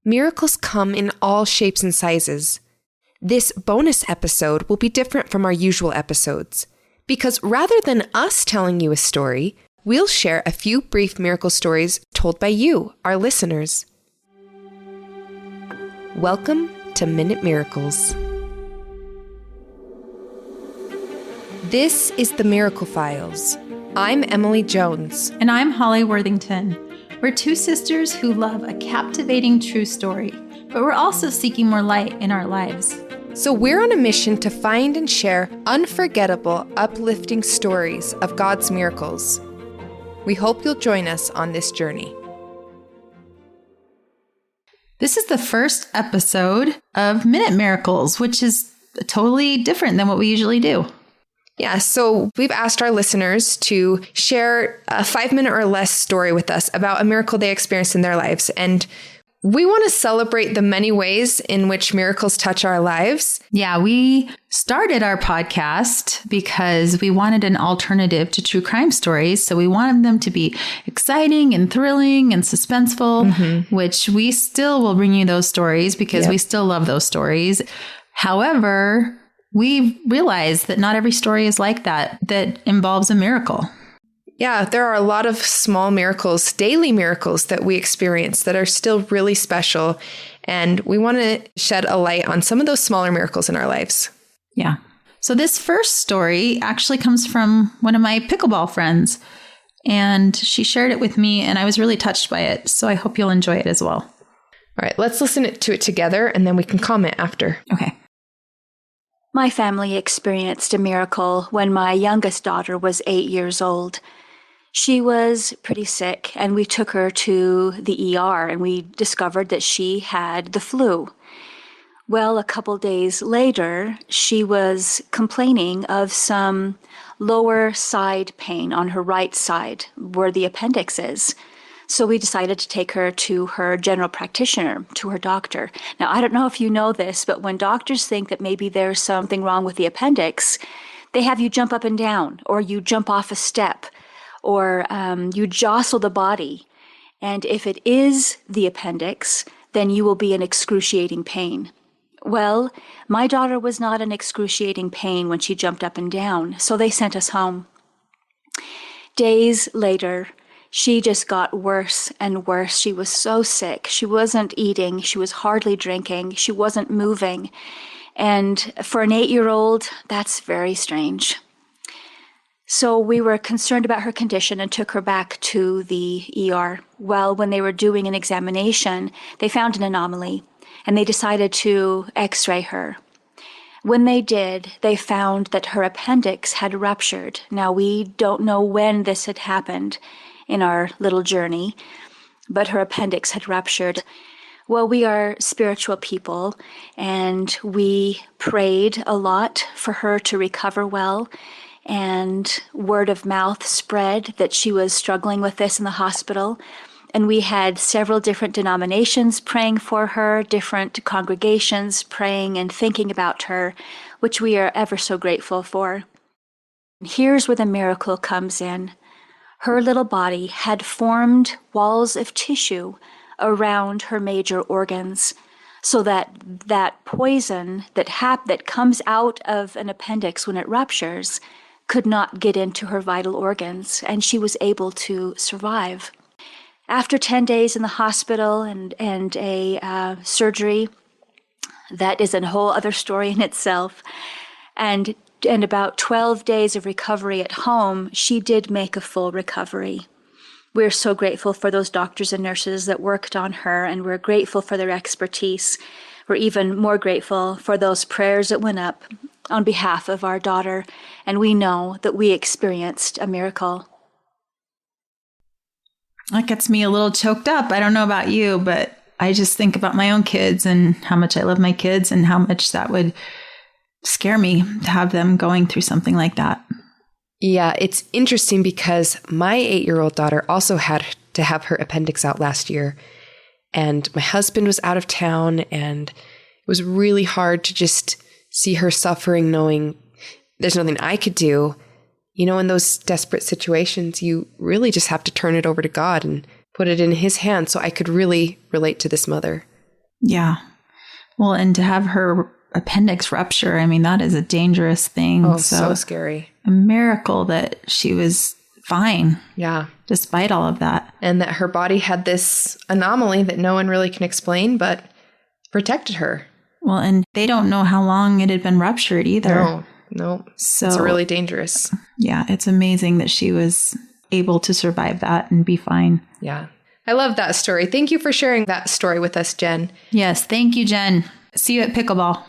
Miracles come in all shapes and sizes. This bonus episode will be different from our usual episodes, because rather than us telling you a story, we'll share a few brief miracle stories told by you, our listeners. Welcome to Minute Miracles. This is the Miracle Files. I'm Emily Jones. And I'm Holly Worthington. We're two sisters who love a captivating true story, but we're also seeking more light in our lives. So we're on a mission to find and share unforgettable, uplifting stories of God's miracles. We hope you'll join us on this journey. This is the first episode of Minute Miracles, which is totally different than what we usually do. Yeah, so we've asked our listeners to share a 5-minute or less story with us about a miracle they experienced in their lives. And we want to celebrate the many ways in which miracles touch our lives. Yeah, we started our podcast because we wanted an alternative to true crime stories. So we wanted them to be exciting and thrilling and suspenseful, which we still will bring you those stories because we still love those stories. However, we realize that not every story is like that involves a miracle. Yeah, there are a lot of small miracles, daily miracles that we experience that are still really special. And we want to shed a light on some of those smaller miracles in our lives. Yeah. So this first story actually comes from one of my pickleball friends. And she shared it with me, and I was really touched by it. So I hope you'll enjoy it as well. All right, let's listen to it together, and then we can comment after. Okay. My family experienced a miracle when my youngest daughter was 8 years old. She was pretty sick, and we took her to the ER, and we discovered that she had the flu. Well, a couple days later, she was complaining of some lower side pain on her right side, where the appendix is. So we decided to take her to her general practitioner, to her doctor. Now, I don't know if you know this, but when doctors think that maybe there's something wrong with the appendix, they have you jump up and down, or you jump off a step, or you jostle the body. And if it is the appendix, then you will be in excruciating pain. Well, my daughter was not in excruciating pain when she jumped up and down, so they sent us home. Days later, she just got worse and worse. She was so sick. She wasn't eating. She was hardly drinking. She wasn't moving. And for an 8-year-old, that's very strange. So we were concerned about her condition and took her back to the ER. Well, when they were doing an examination, they found an anomaly, and they decided to x-ray her. When they did, they found that her appendix had ruptured. Now, we don't know when this had happened in our little journey, but her appendix had ruptured. Well, we are spiritual people, and we prayed a lot for her to recover well, and word of mouth spread that she was struggling with this in the hospital. And we had several different denominations praying for her, different congregations praying and thinking about her, which we are ever so grateful for. Here's where the miracle comes in. Her little body had formed walls of tissue around her major organs, so that poison that comes out of an appendix when it ruptures could not get into her vital organs, and she was able to survive. After 10 days in the hospital and a surgery, that is a whole other story in itself, and about 12 days of recovery at home, she did make a full recovery. We're so grateful for those doctors and nurses that worked on her, and we're grateful for their expertise. We're even more grateful for those prayers that went up on behalf of our daughter, and we know that we experienced a miracle. That gets me a little choked up. I don't know about you, but I just think about my own kids and how much I love my kids and how much that would scare me to have them going through something like that. Yeah, it's interesting because my 8-year-old daughter also had to have her appendix out last year. And my husband was out of town, and it was really hard to just see her suffering, knowing there's nothing I could do. You know, in those desperate situations, you really just have to turn it over to God and put it in His hands. So I could really relate to this mother. Yeah. Well, and to have her appendix rupture, I mean, that is a dangerous thing. Oh, so scary. A miracle that she was fine. Yeah. Despite all of that. And that her body had this anomaly that no one really can explain, but protected her. Well, and they don't know how long it had been ruptured either. No. So it's really dangerous. Yeah, it's amazing that she was able to survive that and be fine. Yeah. I love that story. Thank you for sharing that story with us, Jen. Yes, thank you, Jen. See you at pickleball.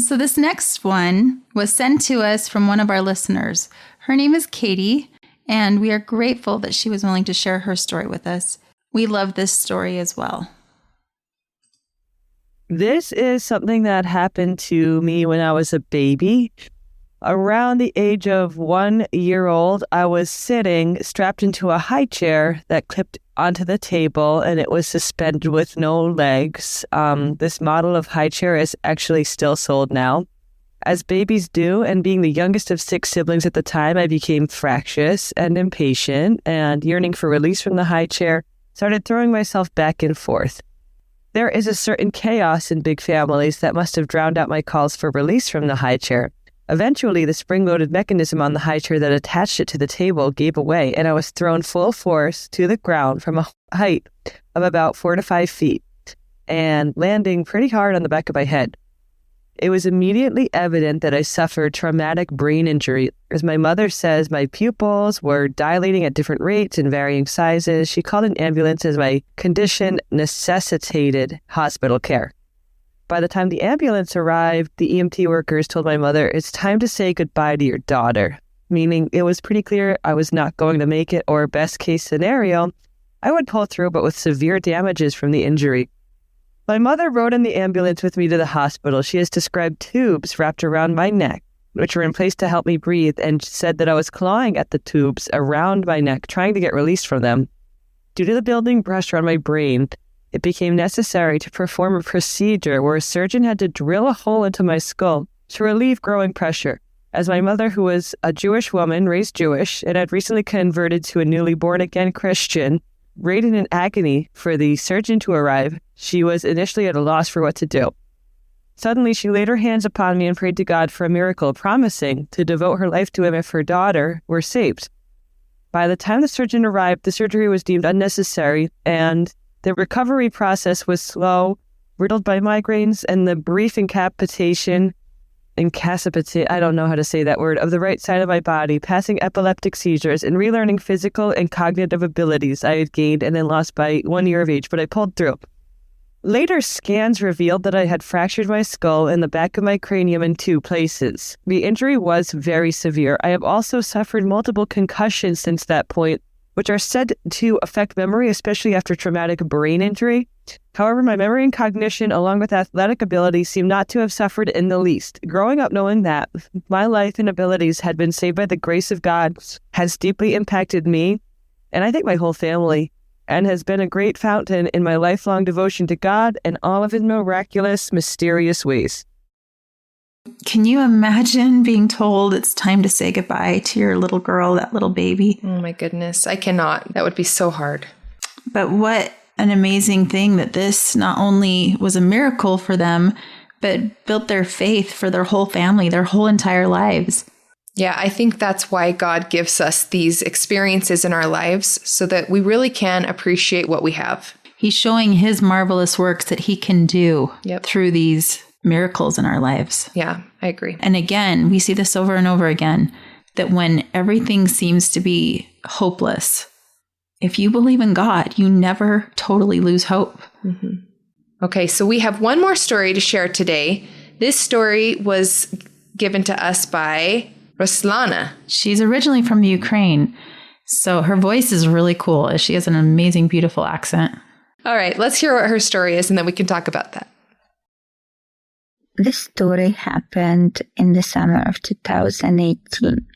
So this next one was sent to us from one of our listeners. Her name is Katie, and we are grateful that she was willing to share her story with us. We love this story as well. This is something that happened to me when I was a baby. Around the age of 1 year old, I was sitting strapped into a high chair that clipped onto the table, and it was suspended with no legs. This model of high chair is actually still sold now. As babies do, and being the youngest of 6 siblings at the time, I became fractious and impatient, and yearning for release from the high chair, started throwing myself back and forth. There is a certain chaos in big families that must have drowned out my calls for release from the high chair. Eventually, the spring-loaded mechanism on the high chair that attached it to the table gave away, and I was thrown full force to the ground from a height of about 4 to 5 feet, and landing pretty hard on the back of my head. It was immediately evident that I suffered traumatic brain injury. As my mother says, my pupils were dilating at different rates and varying sizes. She called an ambulance as my condition necessitated hospital care. By the time the ambulance arrived, the EMT workers told my mother, "It's time to say goodbye to your daughter," meaning it was pretty clear I was not going to make it, or best case scenario, I would pull through but with severe damages from the injury. My mother rode in the ambulance with me to the hospital. She has described tubes wrapped around my neck, which were in place to help me breathe, and said that I was clawing at the tubes around my neck, trying to get released from them. Due to the building pressure on my brain, it became necessary to perform a procedure where a surgeon had to drill a hole into my skull to relieve growing pressure. As my mother, who was a Jewish woman, raised Jewish, and had recently converted to a newly born-again Christian, waited in agony for the surgeon to arrive, she was initially at a loss for what to do. Suddenly, she laid her hands upon me and prayed to God for a miracle, promising to devote her life to him if her daughter were saved. By the time the surgeon arrived, the surgery was deemed unnecessary, and the recovery process was slow, riddled by migraines, and the brief incapacitation, I don't know how to say that word, of the right side of my body, passing epileptic seizures, and relearning physical and cognitive abilities I had gained and then lost by 1 year of age, but I pulled through. Later scans revealed that I had fractured my skull and the back of my cranium in 2 places. The injury was very severe. I have also suffered multiple concussions since that point, which are said to affect memory, especially after traumatic brain injury. However, my memory and cognition, along with athletic ability, seem not to have suffered in the least. Growing up knowing that my life and abilities had been saved by the grace of God has deeply impacted me, and I think my whole family, and has been a great fountain in my lifelong devotion to God and all of his miraculous, mysterious ways. Can you imagine being told it's time to say goodbye to your little girl, that little baby? Oh my goodness. I cannot. That would be so hard. But what an amazing thing that this not only was a miracle for them, but built their faith for their whole family, their whole entire lives. Yeah, I think that's why God gives us these experiences in our lives so that we really can appreciate what we have. He's showing his marvelous works that he can do through these miracles in our lives. Yeah, I agree. And again, we see this over and over again, that when everything seems to be hopeless, if you believe in God, you never totally lose hope. Mm-hmm. Okay, so we have one more story to share today. This story was given to us by Ruslana. She's originally from Ukraine, so her voice is really cool. She has an amazing, beautiful accent. All right, let's hear what her story is, and then we can talk about that. This story happened in the summer of 2018.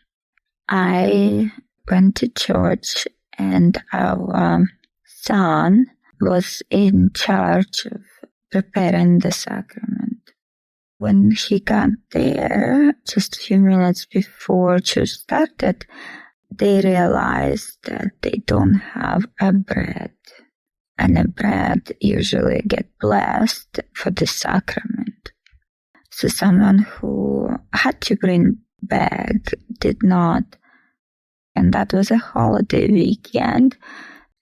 I went to church and our son was in charge of preparing the sacrament. When he got there, just a few minutes before church started, they realized that they don't have a bread. and the bread usually get blessed for the sacrament. So someone who had to bring bag did not. And that was a holiday weekend,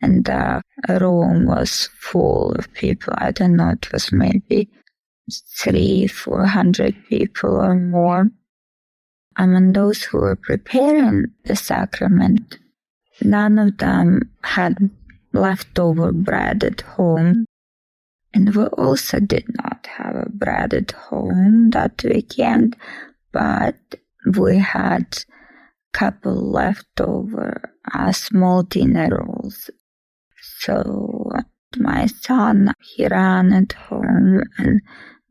and the room was full of people. I don't know, it was maybe 300-400 people or more. Among those who were preparing the sacrament, none of them had leftover bread at home. And we also did not have a bread at home that weekend, but we had couple leftover small dinner rolls. So my son, he ran at home and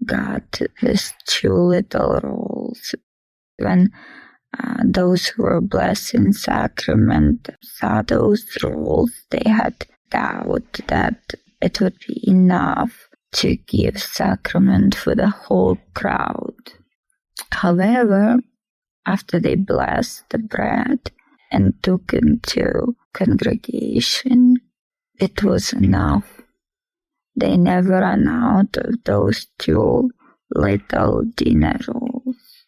got these 2 little rolls. When those who were blessed in sacrament saw those rolls, they had doubt that it would be enough to give sacrament for the whole crowd. However, after they blessed the bread and took into congregation, it was enough. They never ran out of those 2 little dinner rolls.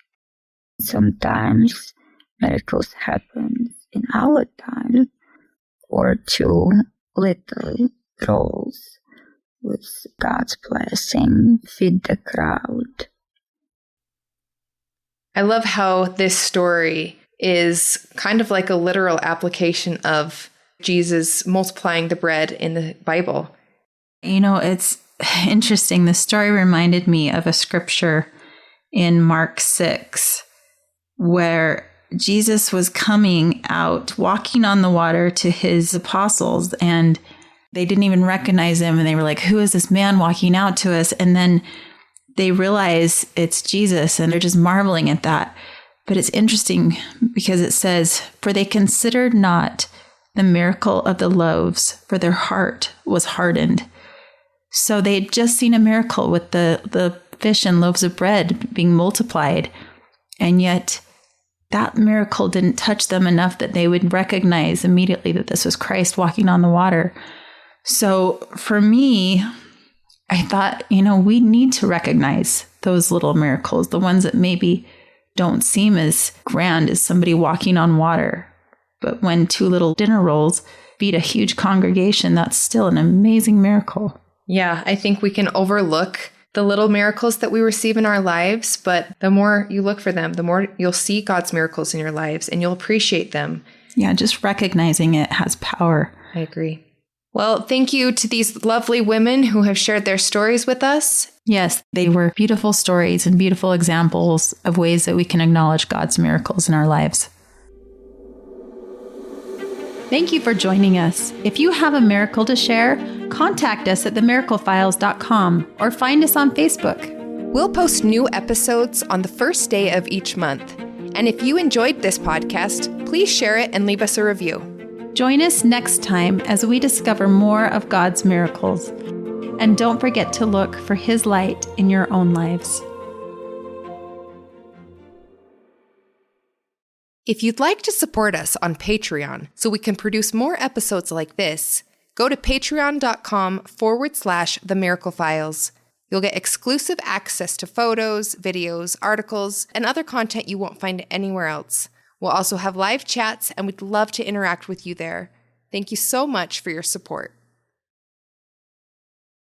Sometimes miracles happen in our time, or 2 little rolls with God's blessing feed the crowd. I love how this story is kind of like a literal application of Jesus multiplying the bread in the Bible. You know, it's interesting. This story reminded me of a scripture in Mark 6 where Jesus was coming out, walking on the water to his apostles, and they didn't even recognize him. And they were like, who is this man walking out to us? And then they realize it's Jesus, and they're just marveling at that. But it's interesting because it says, for they considered not the miracle of the loaves, for their heart was hardened. So they had just seen a miracle with the fish and loaves of bread being multiplied. And yet that miracle didn't touch them enough that they would recognize immediately that this was Christ walking on the water. So for me, I thought, we need to recognize those little miracles, the ones that maybe don't seem as grand as somebody walking on water. But when 2 little dinner rolls feed a huge congregation, that's still an amazing miracle. Yeah, I think we can overlook the little miracles that we receive in our lives, but the more you look for them, the more you'll see God's miracles in your lives and you'll appreciate them. Yeah, just recognizing it has power. I agree. Well, thank you to these lovely women who have shared their stories with us. Yes, they were beautiful stories and beautiful examples of ways that we can acknowledge God's miracles in our lives. Thank you for joining us. If you have a miracle to share, contact us at themiraclefiles.com or find us on Facebook. We'll post new episodes on the first day of each month. And if you enjoyed this podcast, please share it and leave us a review. Join us next time as we discover more of God's miracles. And don't forget to look for His light in your own lives. If you'd like to support us on Patreon so we can produce more episodes like this, go to patreon.com/The Miracle Files. You'll get exclusive access to photos, videos, articles, and other content you won't find anywhere else. We'll also have live chats, and we'd love to interact with you there. Thank you so much for your support.